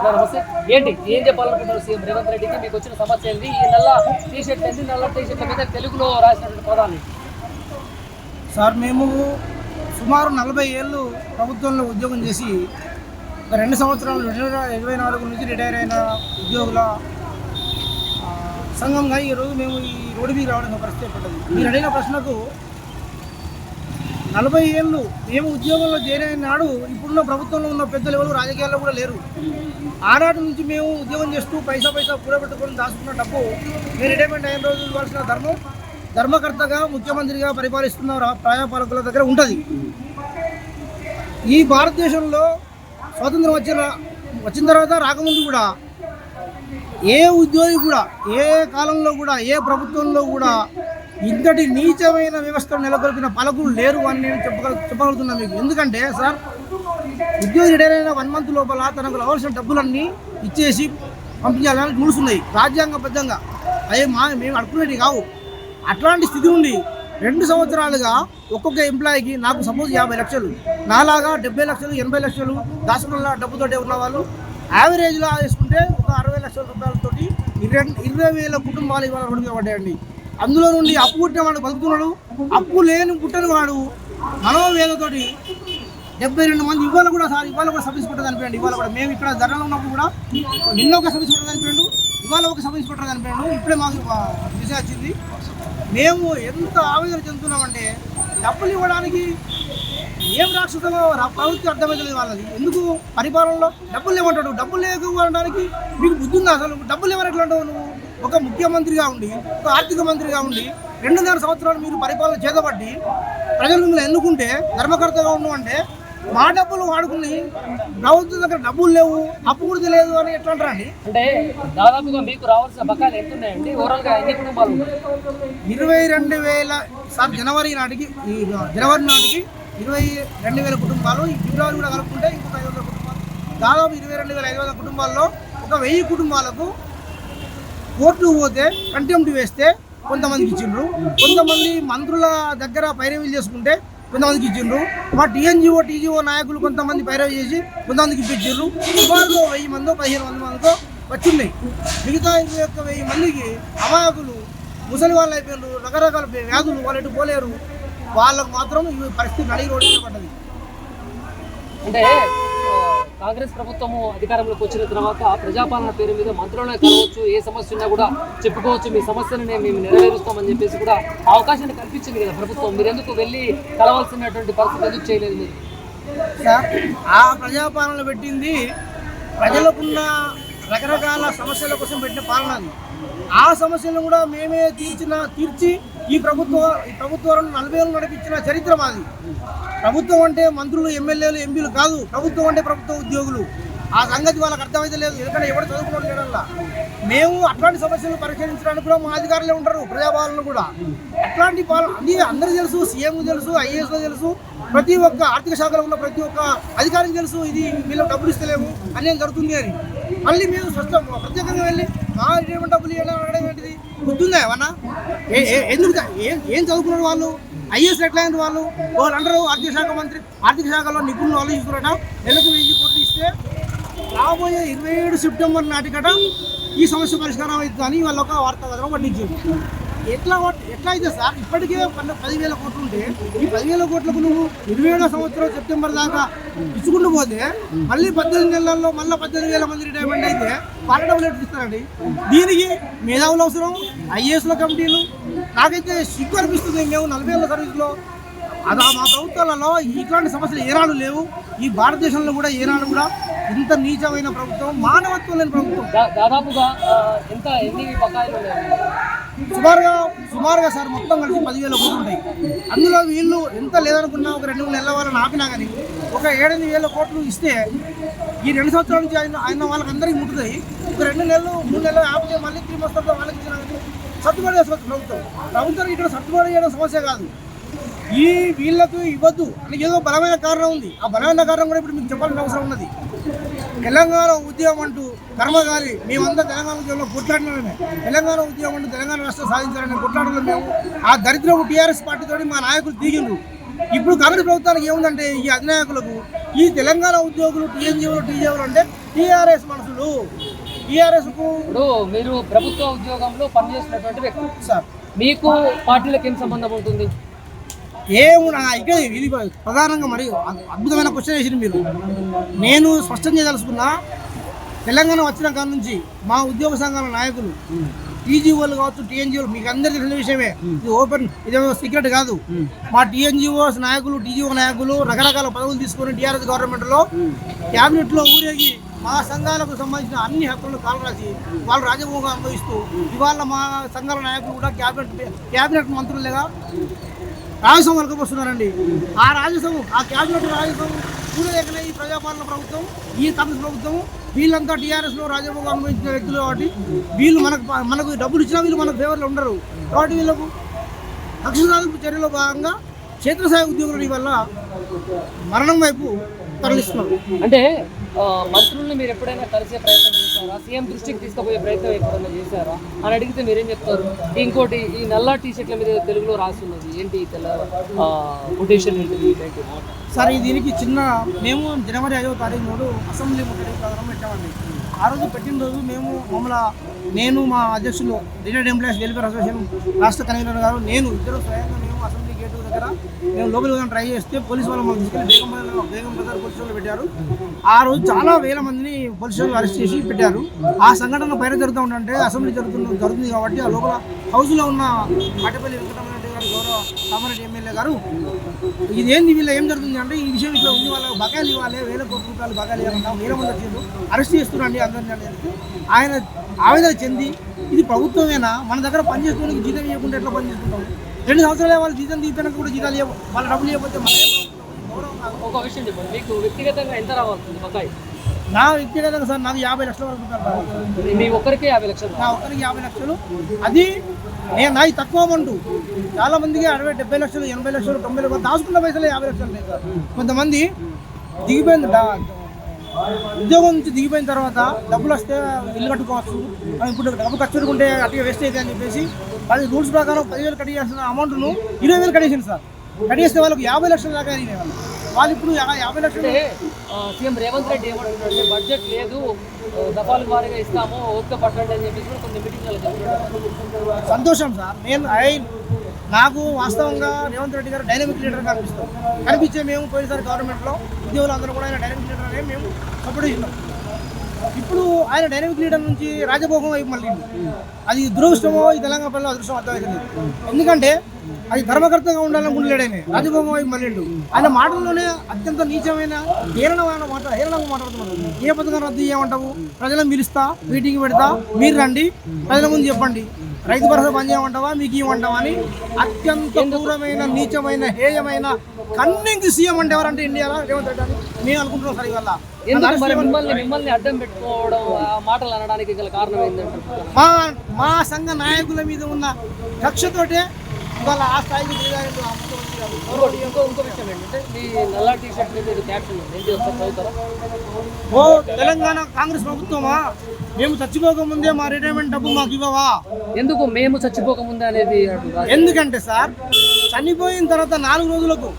నమస్తే. ఏంటి ఏం చెప్పాలనుకుంటున్నారు సీఎం రేవంత్ రెడ్డికి? మీకు వచ్చిన సమస్య ఏంటి? ఈ నల్ల టీషర్ట్ ఏంటి? నల్ల టీషర్ట్ల మీద తెలుగులో రాసినటువంటి పదాలు సార్, మేము సుమారు 40 ఏళ్ళు ప్రభుత్వంలో ఉద్యోగం చేసి ఒక 2 సంవత్సరాలు 2024 నుంచి రిటైర్ అయిన ఉద్యోగుల సంఘంగా ఈరోజు మేము ఈ రోడ్డు మీద రావడానికి పరిస్థితి పడ్డది. మీరు అడిగిన ప్రశ్నకు 40 ఏళ్ళు మేము ఉద్యోగంలో చేరిన నాడు ఇప్పుడున్న ప్రభుత్వంలో ఉన్న పెద్దలు ఎవరు రాజకీయాల్లో కూడా లేరు. ఆనాటి నుంచి మేము ఉద్యోగం చేస్తూ పైసా కూడబెట్టుకొని దాచుకున్న డబ్బు మేము రిటైర్మెంట్ అయిన రోజు ఇవ్వాల్సిన ధర్మకర్తగా ముఖ్యమంత్రిగా పరిపాలిస్తున్న ప్రజాపాలకుల దగ్గర ఉంటుంది. ఈ భారతదేశంలో స్వాతంత్రం వచ్చిన తర్వాత రాకముందు కూడా ఏ ఉద్యోగి కూడా ఏ కాలంలో కూడా ఏ ప్రభుత్వంలో కూడా ఇంతటి నీచమైన వ్యవస్థను నెలకొల్పిన పాలకులు లేరు అని నేను చెప్పగలుగుతున్నాను మీకు. ఎందుకంటే సార్, ఉద్యోగి రిటైర్ అయిన 1 మంత్ లోపల తనకు రావాల్సిన డబ్బులన్నీ ఇచ్చేసి పంపించాలని రూల్స్ ఉన్నాయి రాజ్యాంగబద్ధంగా. అవి మేము అడుకునేవి కావు. అట్లాంటి స్థితి నుండి 2 సంవత్సరాలుగా ఒక్కొక్క ఎంప్లాయీకి నాకు సపోజ్ 50 లక్షలు, నాలాగా 70 లక్షలు 80 లక్షలు దాచుకున్న డబ్బుతోటే ఉన్న వాళ్ళు యావరేజ్లో వేసుకుంటే ఒక 60 లక్షల రూపాయలతోటి 20,000 కుటుంబాలు ఇవాళ రోడ్డు మీద పడ్డాయండి. అందులో నుండి అప్పు పుట్టిన వాడు బతుకుతున్నాడు, అప్పు లేని పుట్టని వాడు మనోవేదతోటి 72 మంది ఇవాళ కూడా సర్వీస్ కొట్టదు అనిపోయాడు. ఇవాళ కూడా మేము ఇక్కడ ధరలో ఉన్నప్పుడు కూడా నిన్న ఒక సర్వీస్ కొట్టదు అనిపోయాడు, ఇవాళ ఒక సర్వీస్ కొట్టదు అనిపోయాడు. ఇప్పుడే మాకు విషయం వచ్చింది. మేము ఎంత ఆవేదన చెందుతున్నామంటే డబ్బులు ఇవ్వడానికి ఏం రాక్షసంలో ప్రభుత్వం అర్థమవుతుంది వాళ్ళది. ఎందుకు పరిపాలనలో డబ్బులు లేవంటాడు? డబ్బులు లేకపోవడానికి మీకు బుద్ధి ఉందా అసలు? డబ్బులు ఎవరు ఎట్లా అంటావు నువ్వు? ఒక ముఖ్యమంత్రిగా ఉండి, ఒక ఆర్థిక మంత్రిగా ఉండి 2.5 సంవత్సరాలు మీరు పరిపాలన చేతబట్టి ప్రజలు మిమ్మల్ని ఎన్నుకుంటే ధర్మకర్తగా ఉన్నామంటే మా డబ్బులు వాడుకుని ప్రభుత్వం దగ్గర డబ్బులు లేవు, అప్పు కూడా తెలియదు అని ఎట్లా అంటారండి? అంటే దాదాపుగా మీకు రావాల్సిన బకాయిలు ఎంత ఉన్నాయండి? ఓవరాల్గా ఎన్ని కుటుంబాలు? 22,000 సార్. జనవరి నాటికి 22,000 కుటుంబాలు. ఈ ఫిబ్రవరి కూడా కలుపుకుంటే ఇంకొక 500 కుటుంబాలు, దాదాపు 22,500 కుటుంబాల్లో ఒక 1000 కుటుంబాలకు కోర్టుకు పోతే కంటెంప్ట్ వేస్తే కొంతమందికి ఇచ్చిండ్రు. కొంతమంది మంత్రుల దగ్గర పైరవీలు చేసుకుంటే కొంతమందికి ఇచ్చిండ్రు. మా టీజీఓ నాయకులు కొంతమంది పైరవీ చేసి కొంతమందికి ఇప్పించారు. సుమారులో 1000 మందో 15 మందితో వచ్చిన్నాయి. మిగతా 21,000 మందికి అమాయకులు ముసలి వాళ్ళు అయిపోయారు, రకరకాల వ్యాధులు, వాళ్ళు ఎటు పోలేరు. వాళ్ళకు మాత్రం ఈ పరిస్థితి నడిగి రోడ్డు పడ్డది. అంటే కాంగ్రెస్ ప్రభుత్వము అధికారంలోకి వచ్చిన తర్వాత ప్రజాపాలన పేరు మీద మంత్రులనే కలవచ్చు, ఏ సమస్య ఉన్నా కూడా చెప్పుకోవచ్చు, మీ సమస్యను మేము నెరవేరుస్తామని చెప్పేసి కూడా అవకాశాన్ని కల్పించింది కదా ప్రభుత్వం. మీరు ఎందుకు వెళ్ళి కలవాల్సినటువంటి పరిస్థితి ఎందుకు చేయలేదు మీరు? సార్, ఆ ప్రజాపాలన పెట్టింది ప్రజలకున్న రకరకాల సమస్యల కోసం పెట్టిన పాలన. ఆ సమస్యలను కూడా మేమే తీర్చి ఈ ప్రభుత్వాలను 40 ఏళ్ళు నడిపించిన చరిత్ర మాది. ప్రభుత్వం అంటే మంత్రులు, ఎమ్మెల్యేలు, ఎంపీలు కాదు. ప్రభుత్వం అంటే ప్రభుత్వ ఉద్యోగులు. ఆ సంగతి వాళ్ళకి అర్థమైతే లేదు. ఎందుకంటే ఎవరు చదువుకోవడం లేదల్లా. మేము అట్లాంటి సమస్యలు పరిష్కరించడానికి కూడా మా అధికారులే ఉంటారు. ప్రజాపాలన కూడా అట్లాంటి పాలన అందరికీ తెలుసు. సీఎం తెలుసు, ఐఏఎస్లో తెలుసు, ప్రతి ఒక్క ఆర్థిక శాఖలో ఉన్న ప్రతి ఒక్క అధికారికి తెలుసు. ఇది వీళ్ళకి డబ్బులు ఇస్తలేము అన్యాయం జరుగుతుంది అని. మళ్ళీ మేము ప్రత్యేకంగా వెళ్ళి మా రిటైర్మెంట్ డబ్బులు అడగడం ఏంటిది? గుర్తుందా ఏమన్నా? ఎందుకు ఏం చదువుకున్నారు వాళ్ళు? ఐఏఎస్ ఎట్లా అయిన వాళ్ళు అంటారు. ఆర్థిక శాఖలో నిపుణులు ఆలోచిస్తున్నారట. నెలకు 1000 కోట్లు ఇస్తే రాబోయే 27 సెప్టెంబర్ నాటికట ఈ సమస్య పరిష్కారం అవుతుంది అని వాళ్ళ ఒక వార్తా కథనం పట్టించారు. ఎట్లా అయితే సార్, ఇప్పటికే 10,000 కోట్లు ఉంటే ఈ 10,000 కోట్లకు నువ్వు 27వ సంవత్సరం సెప్టెంబర్ దాకా ఇచ్చుకుంటూ పోతే మళ్ళీ 18 నెలల్లో మళ్ళీ 18,000 మంది రిటైర్మెంట్ అయితే వాళ్ళ డబ్బులు ఎట్లు ఇస్తారండి? దీనికి మేధావులు అవసరం, ఐఏఎస్ల కమిటీలు. నాకైతే సిగ్గు అనిపిస్తుంది. మేము 40 ఏళ్ళ సర్వీస్లో మా ప్రభుత్వాలలో ఇట్లాంటి సమస్యలు ఏనాడు లేవు. ఈ భారతదేశంలో కూడా ఏనాడు కూడా ఇంత నీచమైన ప్రభుత్వం, మానవత్వం లేని ప్రభుత్వం. దాదాపుగా ఎన్ని బకాయిలు ఉన్నాయి? సుమారుగా సార్ మొత్తం కలిసి 10,000 కోట్లు ఉంటాయి. అందులో వీళ్ళు ఎంత లేదనుకున్నా ఒక 2-3 నెలల వాళ్ళని ఆపినా కానీ ఒక 7-8 కోట్లు ఇస్తే ఈ 2 సంవత్సరాల నుంచి ఆయన వాళ్ళకి అందరికీ ముట్టుతాయి. ఒక 2 నెలలు 3 నెలలు ఆపితే మళ్ళీ 3 months వాళ్ళకి ఇచ్చినా కానీ సర్దుబాటు చేసుకోవచ్చు ప్రభుత్వం. ఇక్కడ సర్దుబాటు చేయడం సమస్య కాదు. ఈ వీళ్ళకు ఇవ్వద్దు అని ఏదో బలమైన కారణం ఉంది. ఆ బలమైన కారణం కూడా ఇప్పుడు మీకు చెప్పాల్సిన అవసరం ఉన్నది. తెలంగాణ ఉద్యమం అంటూ కర్మగారి మేమంతా తెలంగాణ ఉద్యమంలో కొట్లాడినమే. తెలంగాణ ఉద్యమం అంటూ తెలంగాణ రాష్ట్రం సాధించాలని కొట్లాడడం మేము. ఆ దరిద్రపు టీఆర్ఎస్ పార్టీతో మా నాయకులు దిగిండ్రు. ఇప్పుడు కాంగ్రెస్ ప్రభుత్వానికి ఏముందంటే ఈ అధినాయకులకు ఈ తెలంగాణ ఉద్యోగులు టీఎన్జీఓలు టీజీఓలు అంటే టీఆర్ఎస్ మనుషులు. టీఆర్ఎస్కు ఇప్పుడు మీరు ప్రభుత్వ ఉద్యోగంలో పనిచేస్తున్నటువంటి వ్యక్తి సార్ మీకు పార్టీలకు ఏం సంబంధం ఉంటుంది? ఏమున్నా ఇక్కడ ఇది ప్రధానంగా మరి అద్భుతమైన క్వశ్చన్ వేసింది మీరు. నేను స్పష్టం చేయదలుచుకున్నా, తెలంగాణ వచ్చిన కాడ నుంచి మా ఉద్యోగ సంఘాల నాయకులు, టీజీఓలు కావచ్చు, టీఎన్జిఓలు, మీకు అందరికీ తెలిసిన విషయమే, ఇది ఓపెన్, ఇదేమో సీక్రెట్ కాదు. మా టీఎన్జిఓస్ నాయకులు, టీజీఓ నాయకులు రకరకాల పదవులు తీసుకొని టీఆర్ఎస్ గవర్నమెంట్లో క్యాబినెట్లో ఊరేగి మా సంఘాలకు సంబంధించిన అన్ని హక్కులను కాలరాసి వాళ్ళు రాజభోగం అనుభవిస్తూ ఇవాళ మా సంఘాల నాయకులు కూడా క్యాబినెట్ మంత్రులుగా రాజ్యసభ వస్తున్నారండి. ఆ రాజ్యసభ, ఆ క్యాబినెట్ రాజ్యసభ కూడలేకనే ఈ ప్రజాపాలన ప్రభుత్వం, ఈ కాంగ్రెస్ ప్రభుత్వం, వీళ్ళంతా టీఆర్ఎస్లో రాజభోగం అనుభవించిన వ్యక్తులు కాబట్టి వీళ్ళు మనకు డబ్బులు ఇచ్చినా వీళ్ళు మనకు ఫేవర్లో ఉండరు. కాబట్టి వీళ్ళకు కక్షసాధింపు చర్యలో భాగంగా క్షేత్రస్థాయి ఉద్యోగుల వల్ల మరణం వైపు తరలిస్తున్నారు. అంటే మంత్రుల్ని మీరు ఎప్పుడైనా కలిసే ప్రయత్నం చేశారా? సీఎం దృష్టికి తీసుకుపోయే ప్రయత్నం ఎప్పుడైనా చేశారా అని అడిగితే మీరేం చెప్తారు? ఇంకోటి, ఈ నల్ల టీ షర్ట్ల మీద తెలుగులో రాస్తున్నది ఏంటి? తెల్ల కొటేషన్ ఏంటి? సార్ దీనికి చిన్న, మేము జనవరి 5వ తారీఖు నాడు అసెంబ్లీ ముట్టడి ప్రకారం పెట్టామండి. ఆ రోజు పెట్టిన రోజు నేను మా అధ్యక్షులు రిటైర్డ్ ఎంప్లాయీస్ వెల్ఫేర్ అసోసియేషన్ రాష్ట్ర కన్వీనర్ గారు, నేను ఇద్దరు స్వయంగా మేము అసెంబ్లీ గేటు దగ్గర మేము లోపలికి ట్రై చేస్తే పోలీసు వాళ్ళు మమ్మల్ని తీసుకెళ్ళి బేగం బజార్ పోలీసు వాళ్ళు పెట్టారు. ఆ రోజు చాలా వేల మందిని పోలీసు వాళ్ళు అరెస్ట్ చేసి పెట్టారు. ఆ సంఘటన పైన జరుగుతూ ఉంటే అసెంబ్లీ జరుగుతుంది కాబట్టి ఆ లోపల హౌస్లో ఉన్న కాటపల్లి వెంకటరామరెడ్డి గారు, గౌరవ కామారెడ్డి ఎమ్మెల్యే గారు, ఇదేంది వీళ్ళు ఏం జరుగుతుంది అంటే, ఈ విషయం ఇట్లా ఉంది, వాళ్ళకి బకాయిలు ఇవ్వాలి, వేల కోట్ల రూపాయలు బకాయిలు ఇవ్వాలన్నా వేల మంది వచ్చారు, అరెస్ట్ చేస్తున్నారండి అందరినీ అనేది ఆయన ఆవేదన చెంది, ఇది ప్రభుత్వమేనా, మన దగ్గర పనిచేసుకోవడానికి జీతం ఇవ్వకుండా ఎట్లా పని చేసుకుంటాం, 2 సంవత్సరాలే వాళ్ళు జీతం తీయడానికి కూడా జీతాలు వాళ్ళ డబ్బులు ఇవ్వకపోతే ఒక విషయం చెప్పండి, మీకు వ్యక్తిగతంగా ఎంత రావాల్సింది బకాయి? నా వ్యక్తిగతంగా సార్ నాకు 50 లక్షల వరకు రూపాయలు. మీ ఒక్కరికి 50 లక్షలు? నా ఒక్కరికి 50 లక్షలు. అది నాకు తక్కువ అమౌంట్. చాలా మందికి 60, 70 లక్షలు, 80 లక్షలు, 90 లక్షలు దాచుకున్న పైసలు 50 లక్షలు లేదు సార్. కొంతమంది దిగిపోయింది, ఉద్యోగం నుంచి దిగిపోయిన తర్వాత డబ్బులు వస్తే ఇల్లు కట్టుకోవచ్చు, ఇప్పుడు డబ్బు ఖర్చు పెట్టుకుంటే అట్లా వేస్ట్ అవుతుంది అని చెప్పేసి 10 రూల్స్ ప్రకారం 10,000 కట్ చేసిన అమౌంట్ను 20,000 కట్టేసింది సార్. కట్టేస్తే వాళ్ళకి 50 లక్షల దాకా అయినాయి. వాళ్ళు ఇప్పుడు 50 లక్షలు. సీఎం రేవంత్ రెడ్డి ఏమంటున్నారంటే బడ్జెట్ లేదు, దఫాల వారీగా ఇస్తాము, ఓపిక పట్టండి అని చెప్పేసి కొన్ని మీటింగ్లలో చెప్తున్నారు. సంతోషం సార్. నాకు వాస్తవంగా రేవంత్ రెడ్డి గారు డైనమిక్ లీడర్ కనిపించే మేము పోయినసారి గవర్నమెంట్లో ఉద్యోగులందరూ కూడా ఆయన డైనమిక్ లీడర్ అనే మేము సపోర్ట్ చేసినాం. ఇప్పుడు ఆయన డైనమిక్ లీడర్ నుంచి రాజభోగం వైపు మళ్ళీ అది దురదృష్టమో ఈ తెలంగాణ ప్రజల అదృష్టం అర్థమవుతుంది. ఎందుకంటే అది ధర్మకర్తగా ఉండాలనుకుంటలేడని రాజభోగం వైపు మళ్ళీ ఆయన మాటల్లోనే అత్యంత నీచమైన హేళనంగా మాట్లాడుతున్నాడు. ఏ పథకం రద్దు చేయమంటావు, ప్రజలను పిలుస్తా, మీటింగ్ పెడతా, మీరు రండి, ప్రజల ముందు చెప్పండి, రైతు భరోసా పని చేయమంటావా, మీకు ఇవ్వమంటావా అని అత్యంత క్రూరమైన, నీచమైన, హేయమైన కన్నింగ్ సీఎం అంటే ఎవరంటే ఇండియాలో రేవంత్ రెడ్డి అని మేము అనుకుంటున్నాం సార్. ఇవాళ మిమ్మల్ని అడ్డం పెట్టుకోవడం, మాటలు అనడానికి గల కారణం ఏంటంటే మా సంఘ నాయకుల మీద ఉన్న కక్షతోటే ఇవాళ ఆ స్థాయికి ఇంకో విషయం ఏంటంటే, మీ నల్ల టీ షర్ట్ మీద క్యాప్షన్ ఏంటి ఒకసారి చదువుతారా? ఓ తెలంగాణ కాంగ్రెస్ ప్రభుత్వమా, మేము చచ్చిపోకముందే మా రిటైర్మెంట్ డబ్బు మాకు ఇవ్వవా? ఎందుకు మేము చచ్చిపోకముందే అనేది? ఎందుకంటే సార్, చనిపోయిన తర్వాత 4 రోజులకు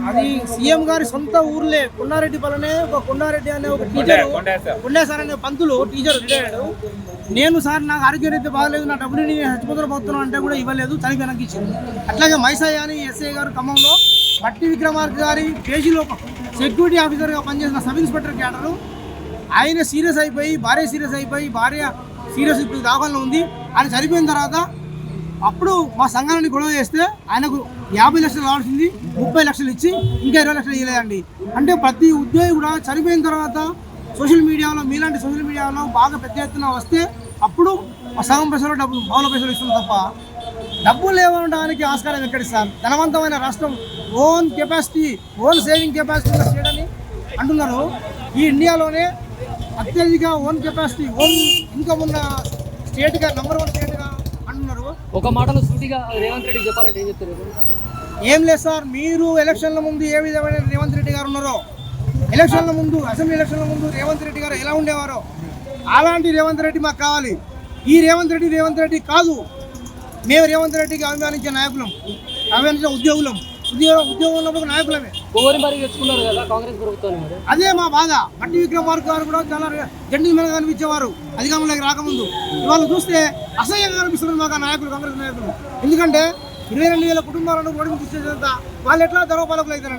అది సీఎం గారి సొంత ఊర్లే కొండారెడ్డిపల్లనే ఒక కొండారెడ్డి అనే ఒక టీచర్, కొండేసార్ అనే పంతులు టీచర్ రిటైర్డ్. నేను సార్ నాకు ఆరోగ్యం అయితే బాగలేదు, నా డబ్బులు నేను చచ్చిపోతున్నాను అంటే కూడా ఇవ్వలేదు, చనిపోయినాక ఇచ్చింది. అట్లాగే మైసాయి అని ఎస్ఐ గారు ఖమ్మంలో, బట్టి విక్రమార్క గారి కేజీలో సెక్యూరిటీ ఆఫీసర్గా పనిచేసిన సబ్ ఇన్స్పెక్టర్ క్యాడరు, ఆయన సీరియస్ అయిపోయి భార్య సీరియస్ ఇప్పుడు దాఖల్లో ఉంది. ఆయన చనిపోయిన తర్వాత అప్పుడు మా సంఘాన్ని గొడవ చేస్తే ఆయనకు 50 లక్షలు రావాల్సింది 30 లక్షలు ఇచ్చి ఇంకా 20 లక్షలు ఇవ్వలేదండి. అంటే ప్రతి ఉద్యోగి కూడా చనిపోయిన తర్వాత సోషల్ మీడియాలో, మీలాంటి సోషల్ మీడియాలో బాగా పెద్ద ఎత్తున వస్తే అప్పుడు మా సగం పైసలు డబ్బులు, బహుళ పైసలు ఇస్తుంది తప్ప డబ్బులు ఇవ్వడానికి ఆస్కారం ఎక్కడి సార్? ధనవంతమైన రాష్ట్రం, own capacity, own saving capacity state అని అంటున్నారు. ఈ ఇండియాలోనే అత్యధిక ఓన్ కెపాసిటీ, ఓన్ ఇన్కమ్ ఉన్న స్టేట్గా నంబర్ 1 స్టేట్గా అంటున్నారు. ఒక మాటలో సూటిగా రేవంత్ రెడ్డికి చెప్పాలంటే ఏం చెప్తారు? ఏం లేదు సార్, మీరు ఎలక్షన్ల ముందు ఏ విధమైన రేవంత్ రెడ్డి గారు ఉన్నారో, ఎలక్షన్ల ముందు, అసెంబ్లీ ఎలక్షన్ల ముందు రేవంత్ రెడ్డి గారు ఎలా ఉండేవారో అలాంటి రేవంత్ రెడ్డి మాకు కావాలి. ఈ రేవంత్ రెడ్డి కాదు. మేము రేవంత్ రెడ్డికి అభిమానించే నాయకులం, అభిమానించే ఉద్యోగులం, ఉద్యోగం ఉన్నప్పుడు నాయకులమే. కోరి మరీ తెచ్చుకున్నారు కదా కాంగ్రెస్ ప్రభుత్వాన్ని మరి. అదే మా బాధ. బట్టి విక్రమార్క గారు కూడా చాలా జెంటిల్మెన్ గా కనిపించేవారు అధికారంలోకి రాకముందు. ఇవాళ చూస్తే అసహ్యంగా కనిపిస్తున్నారు మాకు నాయకులు, కాంగ్రెస్ నాయకులు. ఎందుకంటే 22,000 కుటుంబాలను రోడ్డు తీసుకొచ్చేంత వాళ్ళు ఎట్లా ధర్మపాలకులు అవుతారండి.